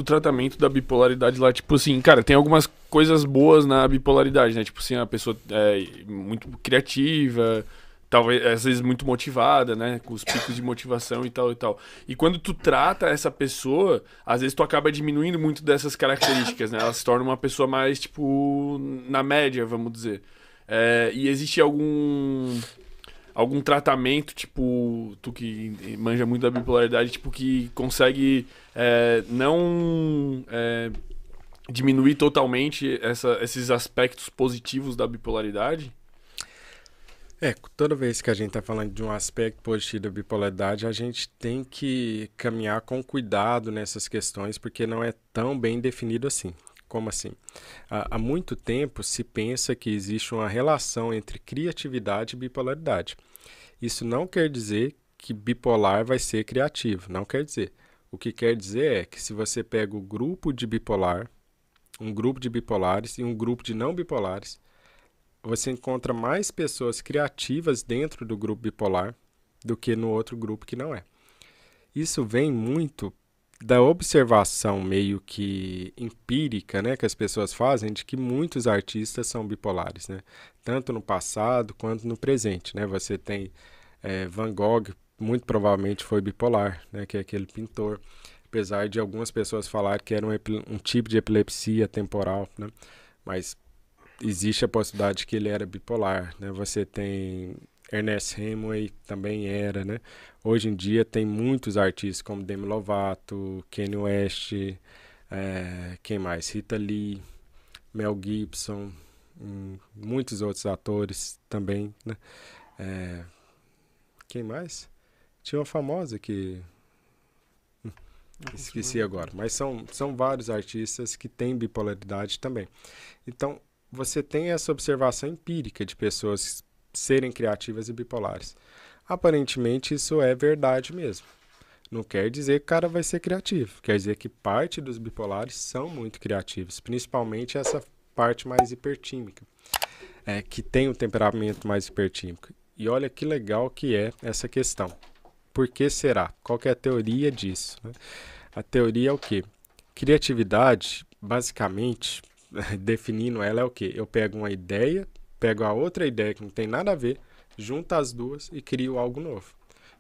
tratamento da bipolaridade lá, tipo assim, cara, tem algumas coisas boas na bipolaridade, né? Tipo assim, a pessoa é muito criativa, talvez, às vezes muito motivada, né? Com os picos de motivação e tal e tal. E quando tu trata essa pessoa, às vezes tu acaba diminuindo muito dessas características, né? Ela se torna uma pessoa mais, tipo, na média, vamos dizer. E existe algum tratamento, tipo, tu que manja muito da bipolaridade, tipo, que consegue não diminuir totalmente esses aspectos positivos da bipolaridade? Toda vez que a gente está falando de um aspecto positivo da bipolaridade, a gente tem que caminhar com cuidado nessas questões, porque não é tão bem definido assim. Como assim? Há muito tempo se pensa que existe uma relação entre criatividade e bipolaridade. Isso não quer dizer que bipolar vai ser criativo, não quer dizer. O que quer dizer é que se você pega o grupo de bipolar, um grupo de bipolares e um grupo de não bipolares, você encontra mais pessoas criativas dentro do grupo bipolar do que no outro grupo que não é. Isso vem muito da observação meio que empírica, né, que as pessoas fazem de que muitos artistas são bipolares, né, tanto no passado quanto no presente, né. Você tem Van Gogh, muito provavelmente foi bipolar, né, que é aquele pintor, apesar de algumas pessoas falarem que era um tipo de epilepsia temporal, né, mas existe a possibilidade que ele era bipolar, né? Você tem Ernest Hemingway, também era, né? Hoje em dia tem muitos artistas como Demi Lovato, Kanye West, quem mais? Rita Lee, Mel Gibson, muitos outros atores também, né? Quem mais? Tinha uma famosa que esqueci agora, mas são vários artistas que têm bipolaridade também. Então, você tem essa observação empírica de pessoas serem criativas e bipolares. Aparentemente, isso é verdade mesmo. Não quer dizer que o cara vai ser criativo. Quer dizer que parte dos bipolares são muito criativos, principalmente essa parte mais hipertímica, que tem um temperamento mais hipertímico. E olha que legal que é essa questão. Por que será? Qual que é a teoria disso, né? A teoria é o quê? Criatividade, basicamente, definindo ela é o quê? Eu pego uma ideia, pego a outra ideia que não tem nada a ver, junto as duas e crio algo novo.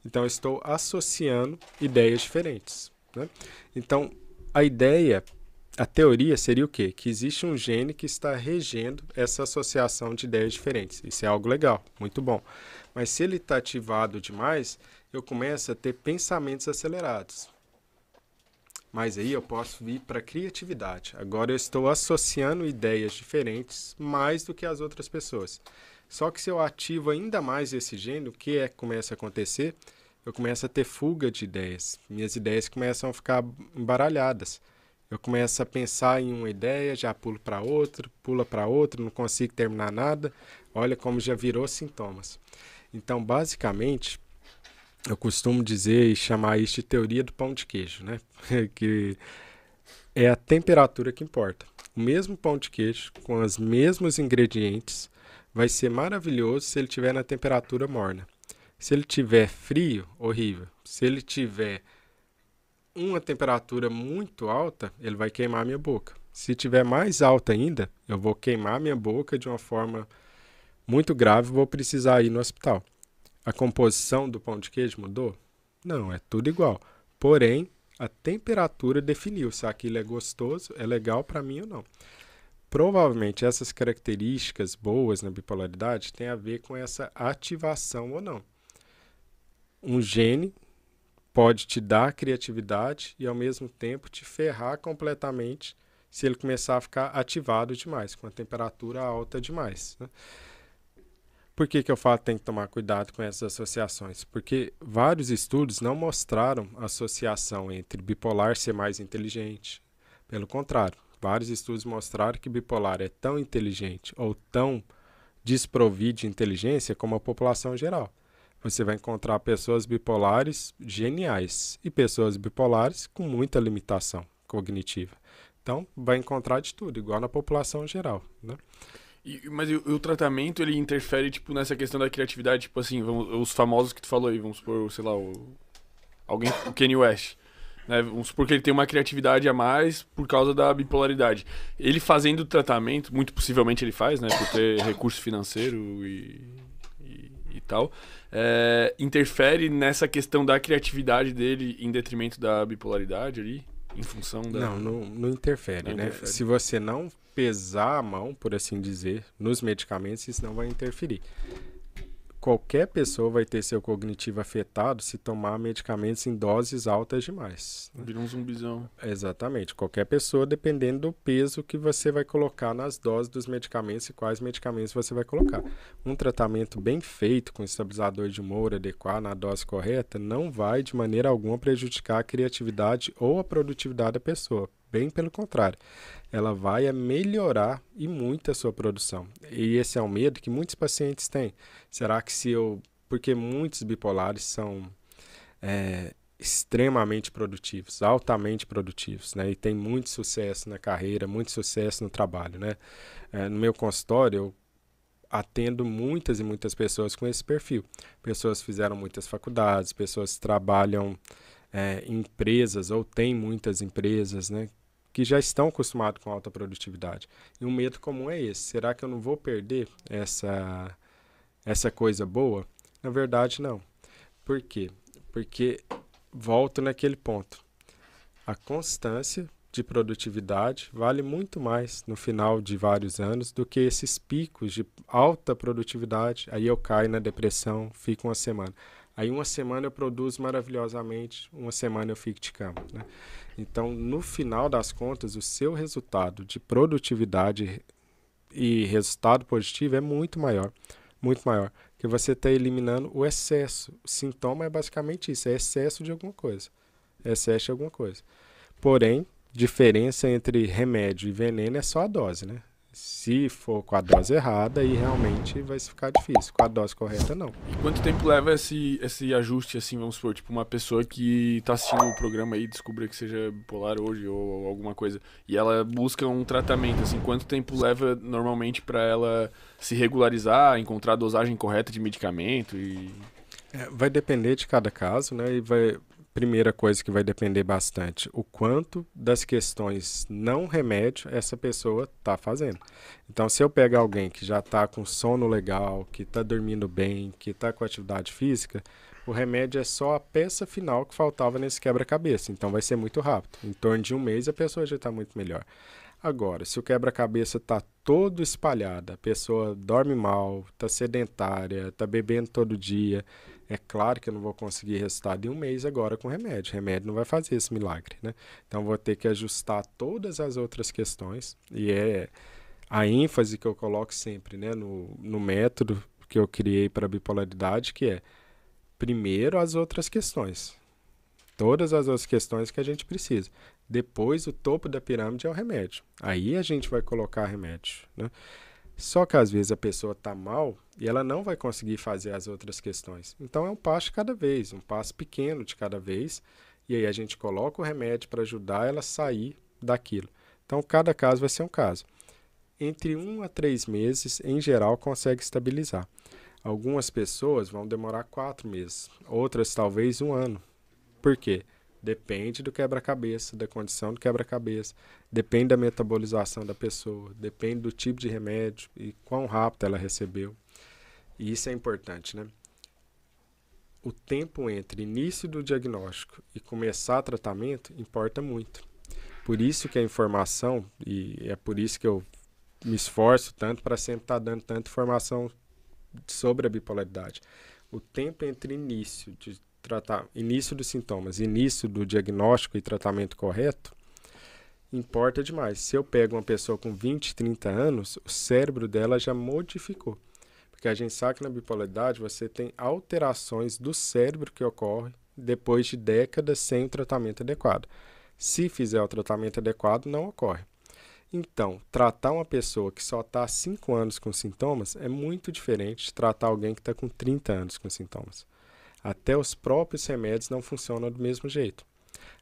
Então, eu estou associando ideias diferentes, né? Então, a teoria seria o quê? Que existe um gene que está regendo essa associação de ideias diferentes. Isso é algo legal, muito bom. Mas se ele está ativado demais, eu começo a ter pensamentos acelerados. Mas aí eu posso vir para a criatividade. Agora eu estou associando ideias diferentes mais do que as outras pessoas. Só que se eu ativo ainda mais esse gênero, o que é que começa a acontecer? Eu começo a ter fuga de ideias. Minhas ideias começam a ficar embaralhadas. Eu começo a pensar em uma ideia, já pula para outra, não consigo terminar nada. Olha como já virou sintomas. Então, basicamente, eu costumo dizer e chamar isso de teoria do pão de queijo, né? Que é a temperatura que importa. O mesmo pão de queijo, com os mesmos ingredientes, vai ser maravilhoso se ele estiver na temperatura morna. Se ele tiver frio, horrível. Se ele tiver uma temperatura muito alta, ele vai queimar a minha boca. Se tiver mais alta ainda, eu vou queimar minha boca de uma forma muito grave e vou precisar ir no hospital. A composição do pão de queijo mudou? Não, é tudo igual. Porém, a temperatura definiu se aquilo é gostoso, é legal para mim ou não. Provavelmente essas características boas na bipolaridade têm a ver com essa ativação ou não. Um gene pode te dar criatividade e ao mesmo tempo te ferrar completamente se ele começar a ficar ativado demais, com a temperatura alta demais, né? Por que eu falo que tem que tomar cuidado com essas associações? Porque vários estudos não mostraram associação entre bipolar ser mais inteligente. Pelo contrário, vários estudos mostraram que bipolar é tão inteligente ou tão desprovido de inteligência como a população geral. Você vai encontrar pessoas bipolares geniais e pessoas bipolares com muita limitação cognitiva. Então, vai encontrar de tudo, igual na população geral, né? Mas o tratamento, ele interfere, tipo, nessa questão da criatividade, tipo assim, os famosos que tu falou aí, vamos supor, sei lá, o Kanye West. né? Vamos supor que ele tem uma criatividade a mais por causa da bipolaridade. Ele fazendo o tratamento, muito possivelmente ele faz, né? Por ter recurso financeiro e tal, interfere nessa questão da criatividade dele em detrimento da bipolaridade ali, em função da... Não interfere, Não né? interfere. Se você não pesar a mão, por assim dizer, nos medicamentos, isso não vai interferir. Qualquer pessoa vai ter seu cognitivo afetado se tomar medicamentos em doses altas demais, né? Vira um zumbizão. Exatamente. Qualquer pessoa, dependendo do peso que você vai colocar nas doses dos medicamentos e quais medicamentos você vai colocar. Um tratamento bem feito, com estabilizador de humor adequado, na dose correta, não vai de maneira alguma prejudicar a criatividade ou a produtividade da pessoa. Bem pelo contrário, ela vai melhorar e muito a sua produção. E esse é um medo que muitos pacientes têm. Será que se eu... Porque muitos bipolares são extremamente produtivos, altamente produtivos, né? E tem muito sucesso na carreira, muito sucesso no trabalho, né? No meu consultório, eu atendo muitas e muitas pessoas com esse perfil. Pessoas que fizeram muitas faculdades, pessoas que trabalham em empresas ou têm muitas empresas, né? Que já estão acostumados com alta produtividade. E um medo comum é esse. Será que eu não vou perder essa coisa boa? Na verdade, não. Por quê? Porque volto naquele ponto. A constância de produtividade vale muito mais no final de vários anos do que esses picos de alta produtividade. Aí eu caio na depressão, fico uma semana. Aí uma semana eu produzo maravilhosamente, uma semana eu fico de cama, né? Então, no final das contas, o seu resultado de produtividade e resultado positivo é muito maior, que você está eliminando o excesso. O sintoma é basicamente isso, é excesso de alguma coisa. Excesso de alguma coisa. Porém, diferença entre remédio e veneno é só a dose, né? Se for com a dose errada, aí realmente vai ficar difícil. Com a dose correta, não. E quanto tempo leva esse ajuste, assim, vamos supor, tipo, uma pessoa que tá assistindo o programa aí, descobre que seja bipolar hoje ou alguma coisa, e ela busca um tratamento, assim, quanto tempo leva normalmente pra ela se regularizar, encontrar a dosagem correta de medicamento e... Vai depender de cada caso, né? Primeira coisa que vai depender bastante, o quanto das questões não remédio essa pessoa está fazendo. Então, se eu pegar alguém que já está com sono legal, que está dormindo bem, que está com atividade física, o remédio é só a peça final que faltava nesse quebra-cabeça. Então, vai ser muito rápido. Em torno de um mês, a pessoa já está muito melhor. Agora, se o quebra-cabeça está todo espalhado, a pessoa dorme mal, está sedentária, está bebendo todo dia, é claro que eu não vou conseguir resultado em um mês agora com remédio. Remédio não vai fazer esse milagre, né? Então, vou ter que ajustar todas as outras questões. E é a ênfase que eu coloco sempre, né, no método que eu criei para bipolaridade, que é primeiro as outras questões. Todas as outras questões que a gente precisa. Depois, o topo da pirâmide é o remédio. Aí a gente vai colocar remédio, né? Só que às vezes a pessoa está mal e ela não vai conseguir fazer as outras questões. Então é um passo de cada vez, um passo pequeno de cada vez. E aí a gente coloca o remédio para ajudar ela a sair daquilo. Então cada caso vai ser um caso. Entre 1 a 3 meses, em geral, consegue estabilizar. Algumas pessoas vão demorar 4 meses, outras talvez 1 ano. Por quê? Depende do quebra-cabeça, da condição do quebra-cabeça, depende da metabolização da pessoa, depende do tipo de remédio e quão rápido ela recebeu. E isso é importante, né? O tempo entre início do diagnóstico e começar o tratamento importa muito. Por isso que a informação, e é por isso que eu me esforço tanto para sempre estar dando tanta informação sobre a bipolaridade. O tempo entre início dos sintomas, início do diagnóstico e tratamento correto, importa demais. Se eu pego uma pessoa com 20, 30 anos, o cérebro dela já modificou. Porque a gente sabe que na bipolaridade você tem alterações do cérebro que ocorrem depois de décadas sem o tratamento adequado. Se fizer o tratamento adequado, não ocorre. Então, tratar uma pessoa que só está há 5 anos com sintomas é muito diferente de tratar alguém que está com 30 anos com sintomas. Até os próprios remédios não funcionam do mesmo jeito.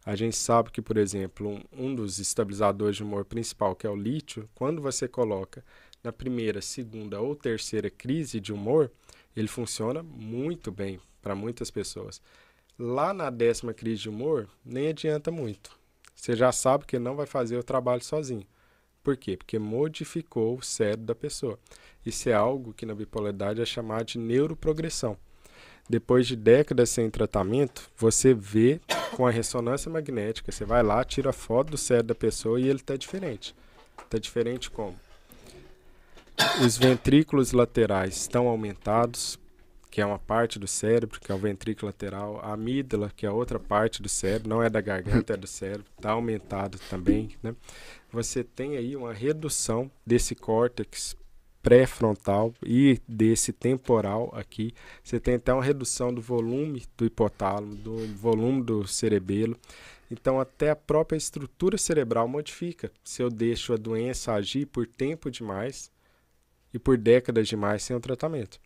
A gente sabe que, por exemplo, um dos estabilizadores de humor principal, que é o lítio, quando você coloca na primeira, segunda ou terceira crise de humor, ele funciona muito bem para muitas pessoas. Lá na 10ª crise de humor, nem adianta muito. Você já sabe que ele não vai fazer o trabalho sozinho. Por quê? Porque modificou o cérebro da pessoa. Isso é algo que na bipolaridade é chamado de neuroprogressão. Depois de décadas sem tratamento, você vê com a ressonância magnética, você vai lá, tira foto do cérebro da pessoa e ele está diferente. Está diferente como? Os ventrículos laterais estão aumentados, que é uma parte do cérebro, que é o ventrículo lateral. A amígdala, que é outra parte do cérebro, não é da garganta, é do cérebro, está aumentado também, né? Você tem aí uma redução desse córtex pré-frontal e desse temporal aqui. Você tem até uma redução do volume do hipotálamo, do volume do cerebelo. Então, até a própria estrutura cerebral modifica. Se eu deixo a doença agir por tempo demais e por décadas demais sem o tratamento.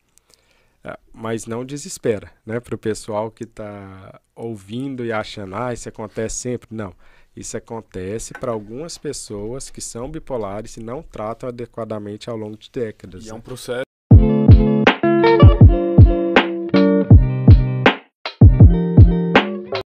Mas não desespera, né? Para o pessoal que está ouvindo e achando, isso acontece sempre. Não. Isso acontece para algumas pessoas que são bipolares e não tratam adequadamente ao longo de décadas. E é um processo